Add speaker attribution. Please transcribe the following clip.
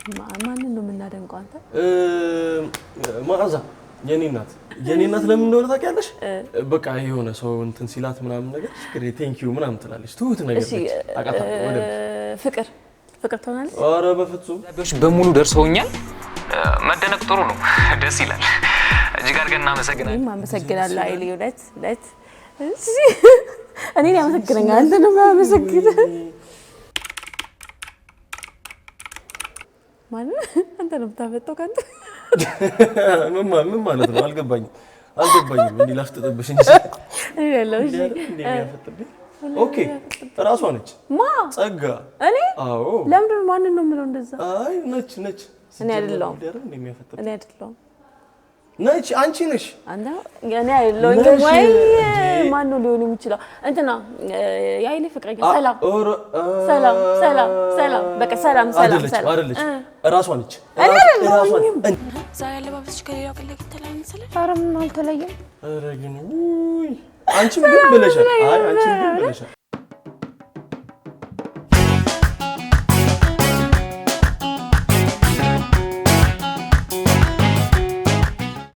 Speaker 1: ማንን ነው የምናደንቀው አንተ?
Speaker 2: መዓዛ የኔ እናት ለምን እንደሆነ ታውቂያለሽ? በቃ የሆነ ሰው እንትን ሲላት ምናምን ነገር ፍቅር ቴንክ ዩ ምናምን ትላለች። ትሁት ነገር ነች። አቃታ ወደ
Speaker 1: ፍቅር ትሆናለች።
Speaker 2: ኧረ በፍጹም
Speaker 3: በሙሉ ደርሰውኛል። መደነቅ ጥሩ ነው፣ ደስ ይላል። እጅግ አድርገን እናመሰግናለን።
Speaker 1: እኔም አመሰግናለሁ አይሊ ለት እኔን ያመሰግነኛል አንተ ነው የማመሰግነው ማለት አንተ ነው የምታፈጠው ካንተ
Speaker 2: ምን ማለት ነው? አልገባኝም እንዴ ላፍጥጥብሽ እንጂ
Speaker 1: እኔ ያለው እሺ
Speaker 2: እንደሚያፈጥብኝ ኦኬ ራሷ ነች
Speaker 1: ማ
Speaker 2: ጸጋ
Speaker 1: እኔ
Speaker 2: አዎ
Speaker 1: ለምን ማንን ነው የምለው እንደዛ
Speaker 2: አይ ነች
Speaker 1: እኔ አይደለሁም
Speaker 2: እንደሚያፈጥብ
Speaker 1: እኔ አይደለሁም
Speaker 2: ነች አንቺ ነሽ
Speaker 1: አንተ እኔ አይደለሁም ወይ ማን ነው ሊሆን የሚችለው እንትና ያይኔ ፍቅረኛ ሰላም በቃ ሰላም
Speaker 2: አይደለች ራሷ ነች
Speaker 1: ዛሬ አለባበስሽ ከሌላው ቀን ለየት ይላል መሰለኝ ኧረ ምን አልተለየም
Speaker 2: ኧረ ግን ውይ አንቺም ግን ብለሻል